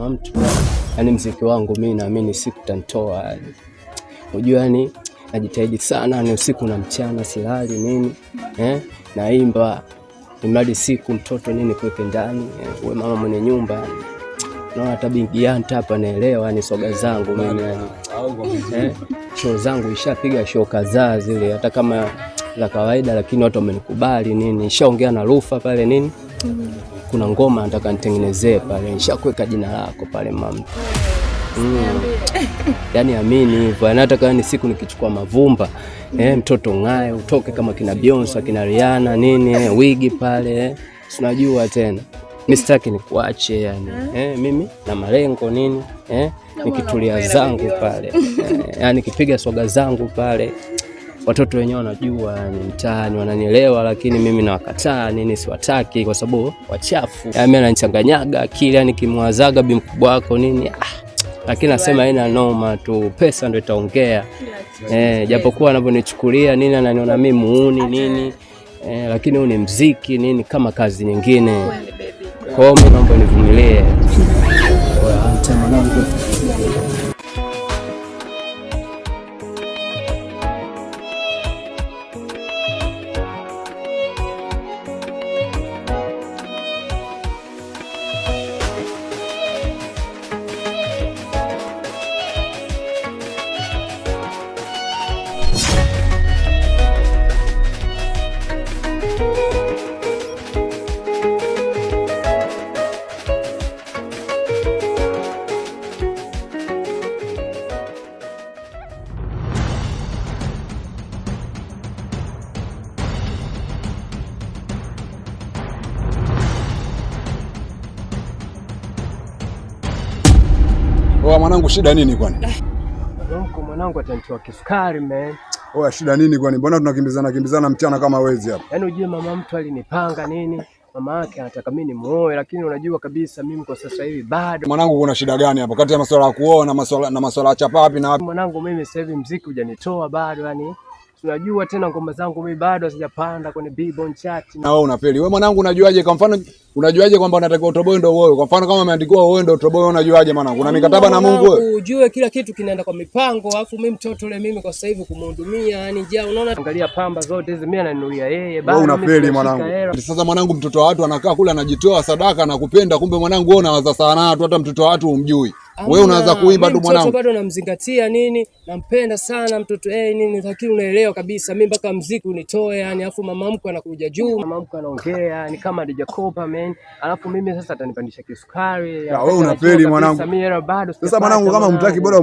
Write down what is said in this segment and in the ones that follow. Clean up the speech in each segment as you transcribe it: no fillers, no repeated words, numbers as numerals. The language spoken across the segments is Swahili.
mama mtu. Yaani muziki wangu mimi naamini siku tanitoa yani. Unajua yani najitahidi sana ni usiku na mchana silali nini. Naimba imradi siku mtoto nini kuweke ndani. Wewe mama mwenye nyumba. Naona hata bingi yanta hapa naelewa yani soga zangu mimi yani. Show zangu ishapiga show kadhaa zile hata kama za kawaida lakini watu wamenikubali nini. Nishaongea na Rufa pale nini. Kuna ngoma nataka nitengenezee pale. Nishakuweka jina lako pale mama. Yaani amini hivyo. Nataka yani siku nikichukua mavumba, mtoto ngae utoke kama kina Beyonce, kina Rihanna nini, wigi pale. Unajua tena. Mimi sitaki nikuache yani. Mimi na malengo nini, nikitulia zangu pale. Yani nikipiga soga zangu pale. Watoto wenyewe wanajua ni mtaani wananielewa lakini mimi nawakataa nini siwataki kwa sababu wachafu. Mimi ananichanganyaga akili yani kimwazaga bi mkubwa wako nini. Lakini nasema ina noma tu pesa ndio itaongea. Japokuwa anavyonichukulia nini ananiona mimi muuni nini. Lakini huu ni muziki nini kama kazi nyingine. Kwa hiyo naomba nivumilie. Acha mwanangu. Mwanangu shida nini kwani? Mwanangu atanitoa kisukari man. Shida nini kwani? Mbona tunakimbizana mchana kama wezi hapa? Yaani ujue mama mtu alinipanga nini? Mama yake anataka mimi nimuoe lakini unajua kabisa mimi kwa sasa hivi bado. Mwanangu kuna shida gani hapa? Kati ya masuala ya kuoa na masuala ya chapapi na wapi? Mwanangu mimi sasa hivi muziki hujanitoa bado yani. Unajua tena ngoma zangu mimi bado sijapanda kwenye Billboard chart. Na wewe unafeli. Wewe mwanangu unajuaje kwa mfano unajuaje kwamba unatakiwa utoboe ndio wewe? Kwa mfano kama umeandikiwa wewe ndio utoboe unajuaje mwanangu? Una mikataba na Mungu wewe? Ujue kila kitu kinaenda kwa mipango. Alafu mimi mtoto yule mimi kwa sasa hivi kumhudumia yani njaa unaona angalia pamba zote hizi mimi ananunulia yeye bado. Wewe unafeli mwanangu. Sasa mwanangu mtoto wa watu anakaa kule anajitoa sadaka na kupenda kumbe mwanangu wewe unawaza sana tu hata mtoto wa watu umjui. Wewe unaanza kuimba tu mwanangu. Mtoto bado namzingatia nini? Nampenda sana mtoto nini lakini unaelewa kabisa mimi mpaka muziki unitoe yani alafu mama mkwe anakuja juu, mama mkwe anaongea ni kama hajakopa man. Alafu mimi sasa atanipandisha kisukari. Wewe unafeli mwanangu. Sasa mwanangu kama umtaki bora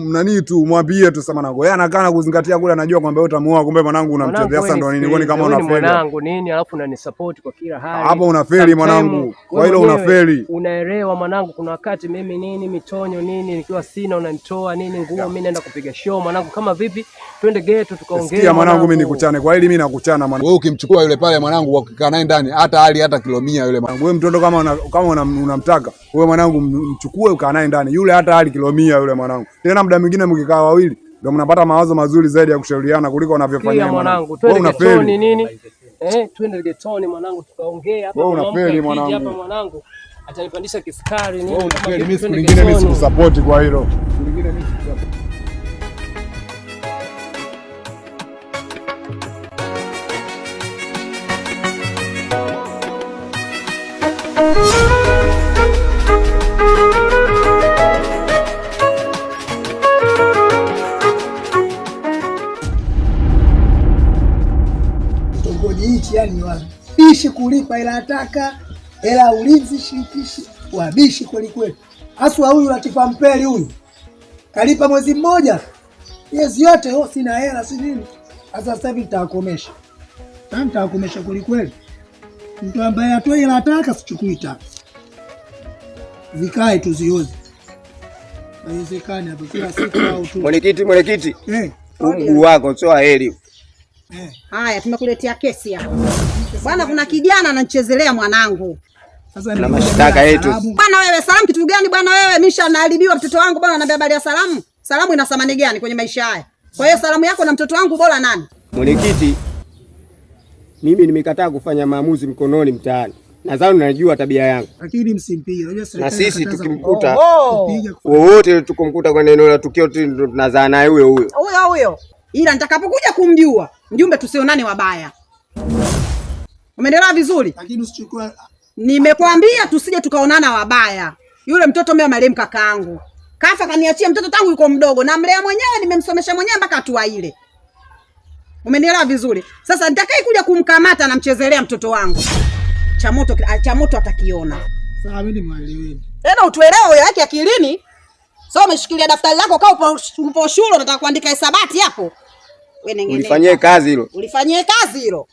nani tu umwambie tu sasa mwanangu. Yeye anakaa na kuzingatia kule anajua kwamba wewe utamuoa kumbe mwanangu unamchezea sasa ndo nini kwani kama unafeli. Mwanangu nini alafu unanisupport kwa kila hali. Hapo unafeli mwanangu. Kwa hilo unafeli. Unaelewa mwanangu kuna wakati mimi nini mitonyo nini nikiwa sina unanitoa nini nguo mimi naenda kupiga show mwanangu kama vipi twende ghetto tukaongea. Sikia mwanangu mimi nikuchane kwa hili mimi nakuchana mwanangu. Wewe ukimchukua yule pale mwanangu ukikaa naye ndani hata kilo 100 yule mwanangu. Wewe mtoto kama unamtaka wewe mwanangu mchukue ukaa naye ndani. Yule hata kilo 100 yule mwanangu. Tena muda mwingine mkikaa wawili ndio mnapata mawazo mazuri zaidi ya kushauriana kuliko unavyofanyia mwanangu. Wewe unafeli nini? Twende ghetto mwanangu tukaongea hapa. Wewe unafeli mwanangu. Hapa mwanangu atanipandisha kisukari nini kama mimi siku nyingine mimi sikusupport kwa hilo. Siku nyingine mimi sikusupport. Kitongoji hichi yani wabishi kulipa ila ataka hela ulinzi shirikishi wabishi kweli kweli. Aswa huyu Latifa Mpeli huyu kalipa mwezi mmoja miezi yote sina hela si nini. Sasa hivi nitakomesha. Nitakomesha kweli kweli. Mtu ambaye atoe hela ataka sichukui taka. Zikae tuzioze. Haiwezekani hapo kila siku au tu. Mwenyekiti. Mguu wako sio heri. Haya tumekuletea kesi hapa. Bwana kuna kijana ananichezelea mwanangu. Sasa na mashtaka yetu. Bwana wewe salamu kitu gani bwana wewe? Misha naharibiwa mtoto wangu bwana ananiambia habari ya salamu. Salamu ina thamani gani kwenye maisha haya? Kwa hiyo salamu yako na mtoto wangu bora nani? Mwenyekiti, mimi nimekataa kufanya maamuzi mkononi mtaani. Nadhani unajua tabia yangu. Lakini msimpige. Unajua serikali na sisi tukimkuta wote tukumkuta kwenye eneo la tukio tunazaa naye huyo. Ila nitakapokuja kumjua, mjumbe tusionane wabaya. Umeelewa vizuri? Lakini usichukue. Nimekwambia tusije tukaonana wabaya. Yule mtoto mimi marehemu kakaangu. Kafa kaniachia mtoto tangu yuko mdogo na mlea mwenyewe nimemsomesha mwenyewe mpaka hatua ile. Umenielewa vizuri? Sasa nitakaye kuja kumkamata na mchezelea mtoto wangu. Cha moto atakiona. Sawa mimi nimeeleweni. Tena utuelewe yake akilini. So umeshikilia daftari lako kama upo shule unataka kuandika hisabati hapo. Ulifanyie kazi hilo. Ulifanyie kazi hilo.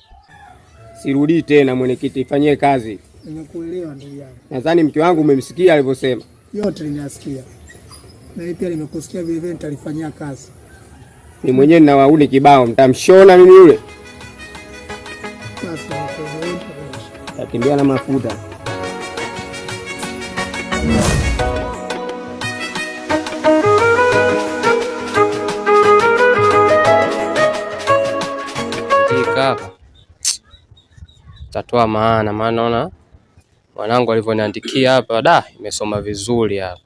Sirudi tena mwenyekiti, ifanyie kazi. Nimekuelewa ndugu yangu. Nadhani mke wangu umemsikia alivyosema. Yote nimesikia. Na pia nimekusikia vile vile nitalifanyia kazi. Ni mwenyewe na wauni kibao, mtamshona mimi yule. Sasa takimbia na mafuta. Hapa tatoa maana naona mwanangu alivyoniandikia hapa imesoma vizuri hapa.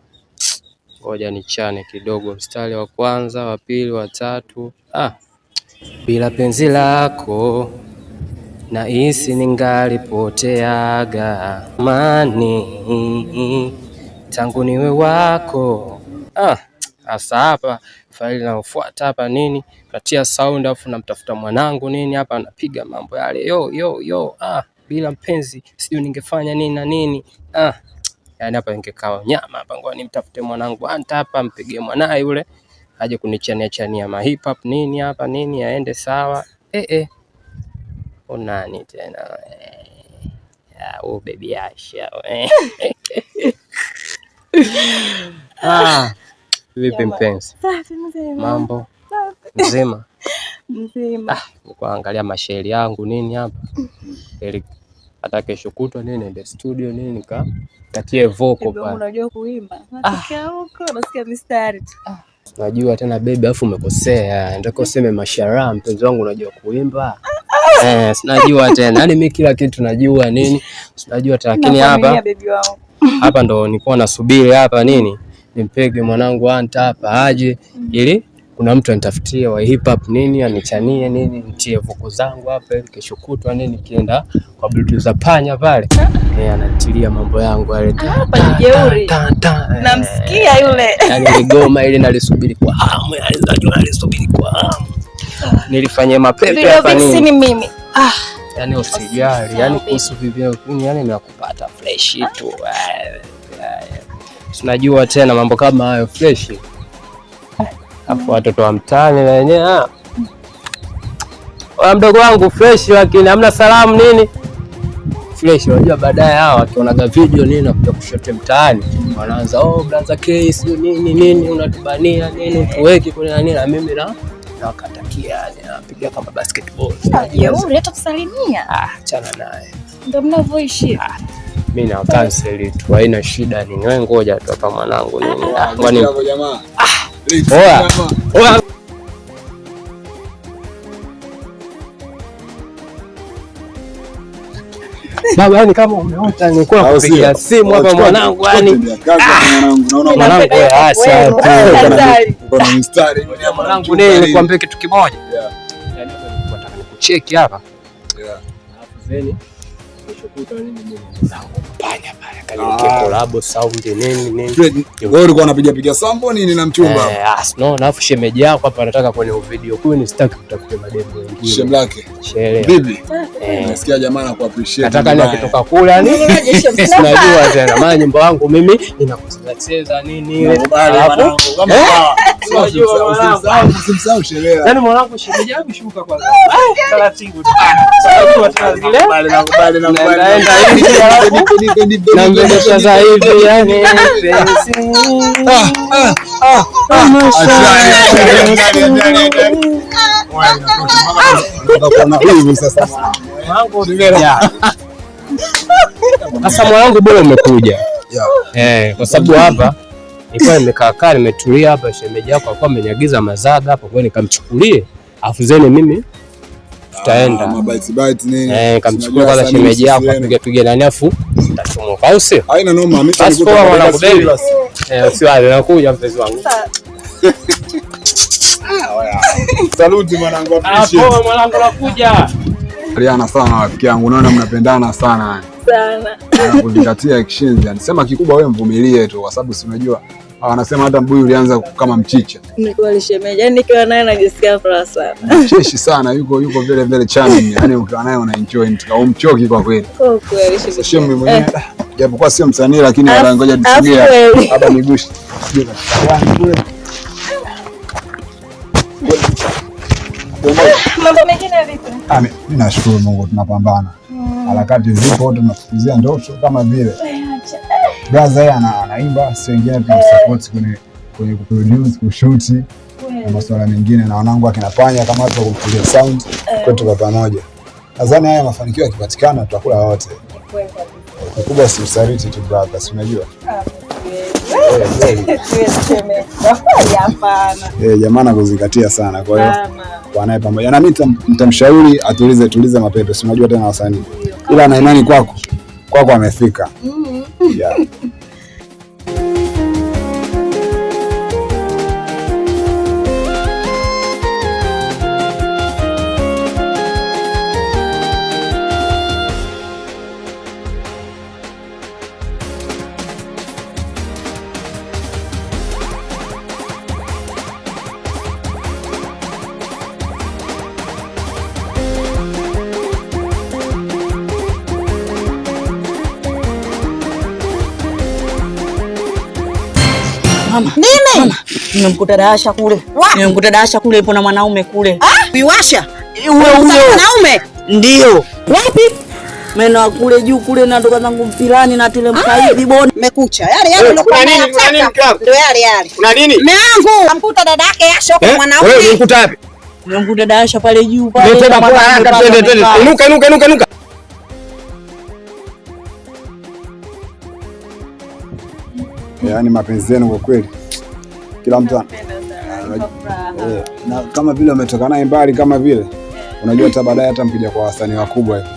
Ngoja nichane kidogo mstari wa kwanza, wa pili, wa tatu. Bila penzi lako nahisi ningalipoteaga mani tangu niwe wako. Asa hapa faili inayofuata hapa nini? Katia sound afu namtafuta mwanangu nini hapa anapiga mambo yale yo. Bila mpenzi sijui ningefanya nini na nini. Yaani hapa ningekaa nyama hapa, ngoja nimtafute mwanangu Anta hapa mpigie mwanae yule aje kunichania ma hip hop nini hapa nini aende sawa. Unani tena? Baby Asha. Vipi mpenzi? Mambo mzima? Mzima. Nikuangalia mashairi yangu nini hapa. Ili hata kesho kutwa nini nende studio nini nikatie vocal pale. Unajua kuimba? Nataka huko nasikia mistari tu. Najua tena baby, afu umekosea. Nataka useme mashara, mpenzi wangu unajua kuimba. Sinajua tena. Yaani mimi kila kitu najua nini. Sinajua lakini hapa ndo nilikuwa nasubiri hapa nini nimpege mwanangu Anta hapa aje ili kuna mtu anitafutie wa hip hop nini anichanie nini nitie vuko zangu hapa ili kesho kutwa nini kienda kwa Bluetooth za panya pale anatilia mambo yangu yale hapa ni jeuri. Namsikia yule. Yaani ngoma ile nalisubiri kwa hamu, nalisubiri kwa hamu. Nilifanyia mapepe hapa nini mimi. Yaani usijali, yaani kuhusu vivyo yaani nakupata fresh tu. Tunajua tena mambo kama hayo fresh. Afu watoto wa mtaani na wenyewe mdogo wangu fresh, lakini hamna salamu nini fresh. Unajua baadaye hawa wakionaga video nini nakuja kushote mtaani wanaanza brother case nini unatubania nini tuweke kwenye nini, na mimi na wakatakia napiga kama basketball. Hata kusalimia achana naye ndio mnavyoishi. Mimi na cancel tu, haina shida nini. Wewe ngoja tu hapa mwanangu nini. Kwani jamaa. Oya. Baba, yani kama umeota nilikuwa kupigia simu hapa mwanangu, yani mwanangu hasa uko na mstari mwanangu nini, nikwambie kitu kimoja. Yani hapa nataka nikucheki hapa. Alafu zeni nishukuta nini mimi zangu panya pale kaniweke collab sound nini. Wewe ulikuwa unapiga sample nini na mchumba? No, na afu shemeji yako hapa anataka kwenye video. Kwa hiyo sitaki kutafuta mademo wengine. Shem lake. Sherehe. Bibi. Nasikia jamaa na kuappreciate. Nataka ni akitoka kule yani. Unajua tena maana nyimbo yangu mimi inakucheza nini ile. Mwanangu kama usimsahau sherehe. Yaani mwanangu shemeji yangu shuka kwanza. Taratibu tu. Unajua tena zile. Nakubali. Naenda hivi na mbele sasa hivi yani penzi. Sasa mwanangu bora umekuja. Kwa sababu hapa nilikuwa nimekaa nimetulia hapa, shemeji yako alikuwa ameniagiza mazaga hapo, kwa nikamchukulie afu zeni mimi tutaenda. Bite nini? Kamchukua kwanza shemeji yako apige nani afu tutachomoka au sio? Haina noma, mimi nitakuta mwanangu Beli. Usiwale nakuja mpenzi wangu. Saluti mwanangu apishi. Poa mwanangu nakuja. Aliana sana rafiki yangu, unaona mnapendana sana sana. Kuzingatia exchange. Anasema kikubwa wewe mvumilie tu kwa sababu si unajua anasema hata mbuyu ulianza kama mchicha. Nilikuwa shemeji, yani nikiwa naye najisikia furaha sana. Cheshi sana, yuko very charming. Yani ukiwa naye una enjoy, umchoki kwa kweli. Kwa kweli shemeji. Sio mimi mwenyewe. Japokuwa sio msanii lakini ngoja tusogea hapa nigushi. Mambo mengine vipi? Mimi nashukuru Mungu tunapambana. Harakati zipo, tunafukuzia ndoto kama vile. Brother yeye anaimba, sio wengine tunasupport kwenye kuproduce, kushoot na masuala mengine na wanangu akinapanya kama watu wa kupiga sound kwetu kwa pamoja. Nadhani haya mafanikio yakipatikana tutakula wote. Kubwa si usariti tu brother, si unajua? Jamaa anakuzingatia sana, kwa hiyo wanae pamoja na mimi nitamshauri tulize mapepe, si unajua tena wasanii, ila na imani kwako amefika. Yeah. Mama, nimemkuta Daasha kule. Nimemkuta Daasha kule ipo na mwanaume kule. Viwasha? Huyo mwanaume? Ndio. Wapi? Meno kule juu kule na ndoka zangu mpilani na tele mkaidi boni. Mekucha. Yale ndio kwa nini? Ndio yale. Kuna nini? Mume wangu amkuta dada yake Asha kwa mwanaume. Wewe unikuta wapi? Nimemkuta Daasha pale juu pale. Twende. Inuka. Yaani mapenzi yenu kwa kweli kila mtu na kama vile umetoka naye mbali kama vile unajua hata baadaye hata mkija kwa wasanii wakubwa hivi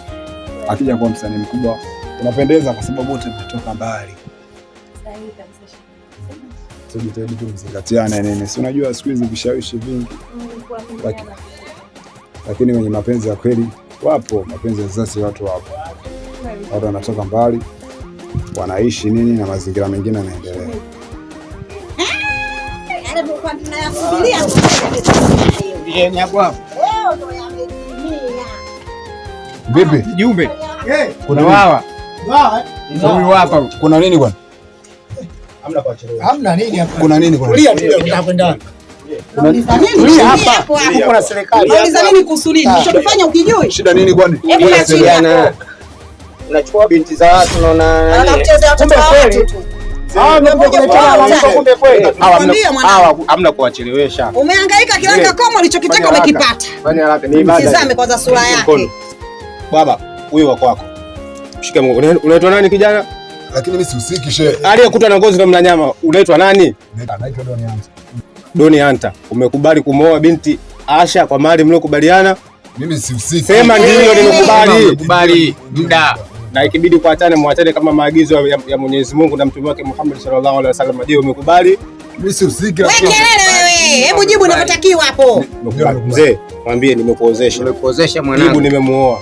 akija kwa msanii mkubwa unapendeza kwa sababu wote mmetoka mbali. Tujitahidi tu mzingatiane nini, si unajua siku hizi vishawishi vingi, lakini kwenye mapenzi ya kweli wapo mapenzi ya sasa, watu wanatoka mbali wanaishi nini na mazingira mengine yanaendelea. Vipi? Jumbe. Kuna wawa. Huyu hapa. Kuna nini bwana? Hamna nini hapa. Kuna nini bwana? Tulia tunakwenda. Tulia hapa. Huko na serikali. Unauliza nini kuhusu nini? Unachofanya ukijui? Shida nini kwani? Hebu na unachukua binti za watu unaona nani? Anachezea watoto wa watu tu. Hamna kuwachelewesha. Umehangaika kilanga kama ulichokitaka umekipata. Fanya haraka ni ibada. Tazame kwanza sura yake. Baba, huyu wako wako. Shika mgongo. Unaitwa nani kijana? Lakini mimi sihusiki shehe. Aliyekuta na ngozi kama mnyama, unaitwa nani? Naitwa Doni Hunter. Doni Hunter. Umekubali kumwoa binti Asha kwa mali mliokubaliana? Mimi sihusiki. Sema ndio nimekubali. Muda. Na ikibidi kuachane muachane kama maagizo ya Mwenyezi Mungu na mtume wake Muhammad sallallahu alaihi wasallam. Je, umekubali? Mimi sihusiki. Wewe kelele wewe. Hebu jibu unavyotakiwa hapo. Mzee, mwambie nimekuozesha. Nimekuozesha mwanangu. Jibu nimemuoa.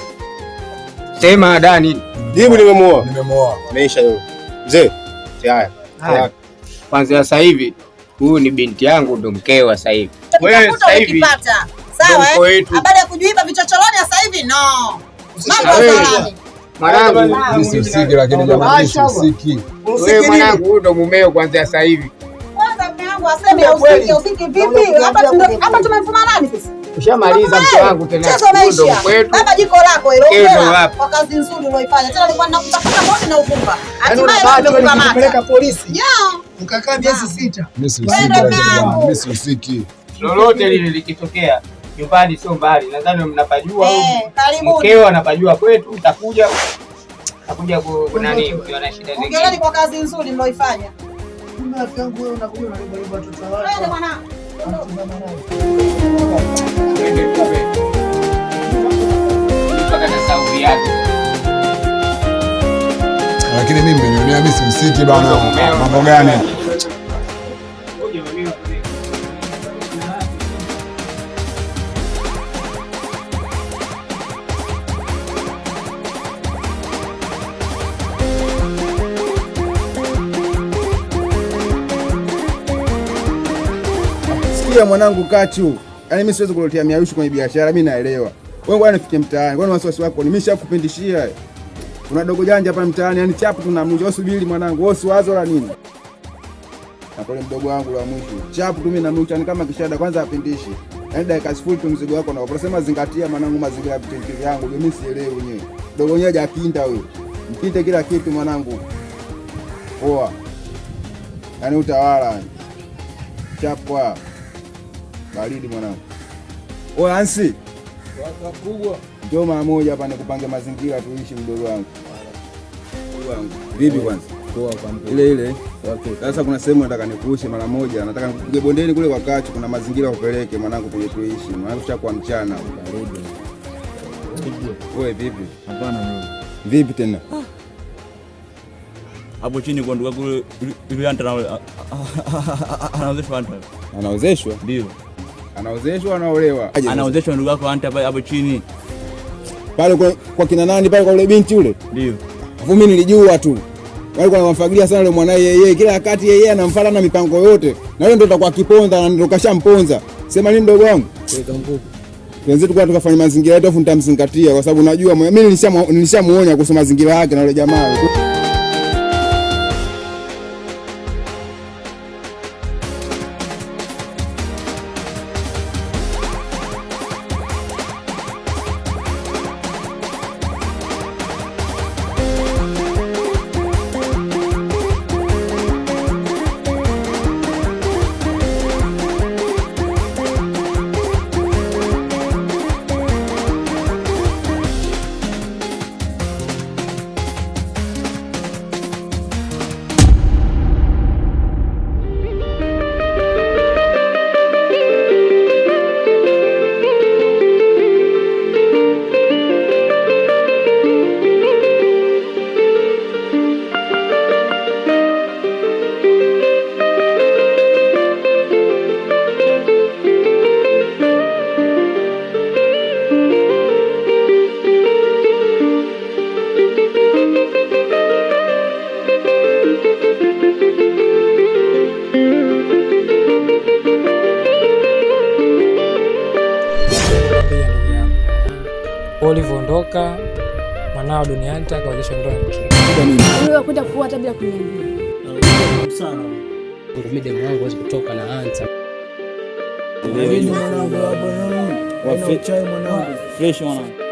Sema Dani. Jibu nimemuoa. Nimemuoa. Meisha hiyo. Mzee, haya. Kwanza sasa hivi huyu ni binti yangu ndo mkeo sasa hivi. Wewe sasa hivi sawa habari ya kujuiba vichocholoni sasa hivi no. Mambo ya salami. Mwanangu, mimi sihusiki lakini jamani sihusiki. Wewe mwanangu huyu ndo mumeo kwanza sasa hivi. Kwanza mume wangu aseme usiki vipi? Hapa tumemfuma nani sisi? Ushamaliza mke wangu tena. Ndo kwetu. Baba jiko lako hilo kwa kazi nzuri uliyoifanya. Tena nilikuwa ninakutafuta moto na uvumba. Hatimaye leo nimekukamata. Polisi. Ukakaa miezi 6. Mimi sihusiki. Lolote lile likitokea nyumbani sio mbali. Nadhani mnapajua. Karibuni. Mkeo anapajua kwetu, utakuja nani ukiona shida zingine. Ongeleni kwa kazi nzuri mlioifanya. Mimi rafiki yangu wewe unakuja unaribu watoto wako. Twende bwana. mpaka nasahau viatu. Lakini mimi mmenionea mimi simsiki bana. Mambo gani? Sikia mwanangu Kachu. Yaani mimi siwezi kuletea miayushu kwenye biashara, mimi naelewa. Wewe bwana nifike mtaani. Kwani wasiwasi wako? Nimeshakupindishia. Kuna dogo janja hapa mtaani, yani chapu tunamnja. Wewe subiri mwanangu, wewe usiwazo la nini? Na pole mdogo wangu la mwisho. Chapu tu mimi namnja, ni kama kishada kwanza apindishi. Yaani dakika 0 tu mzigo wako na unasema zingatia mwanangu mazingira ya vitendo vyangu. Mimi sielewi mwenyewe. Dogo wenyewe hajakinda huyo. Mkinte kila kitu mwanangu. Poa. Yaani utawala. Chapwa. Baridi mwanangu. Oya Hansi. Waka kubwa. Njoo mara moja hapa nikupange mazingira tuishi mdogo wangu. Vipi kwanza? Poa kwa ile. Okay. Sasa kuna sehemu nataka nikuushe mara moja. Nataka nikupige bondeni kule kwa Kachu, kuna mazingira upeleke mwanangu kule tuishi. Mwanangu tushakuwa mchana. Baridi. Wewe vipi? Hapana mimi. Vipi tena? Hapo chini kwa ndugu yule yule anaozeshwa anta. Anaozeshwa? Ndio. Anaozeshwa anaolewa. Anaozeshwa ndugu yako anta hapo chini. Pale kwa kina nani pale kwa yule binti yule? Ndio. Afu mimi nilijua tu. Wale kwa wanamfagilia sana yule mwanae yeye. Kila wakati yeye anamfuata na mipango yote. Na yule ndio atakuwa kiponza na ndio kashamponza. Sema nini mdogo wangu? Wenzetu kwa tukafanya mazingira yetu afu nitamzingatia kwa sababu najua mimi nilishamuonya kuhusu mazingira yake na yule jamaa. Ulivyoondoka mwanao duniani akaozesha ndoa yake. Wewe kwenda kuoa hata bila kuniambia. Sana. Ngombe demu wangu hawezi kutoka na anza. Wa fresh mwanangu.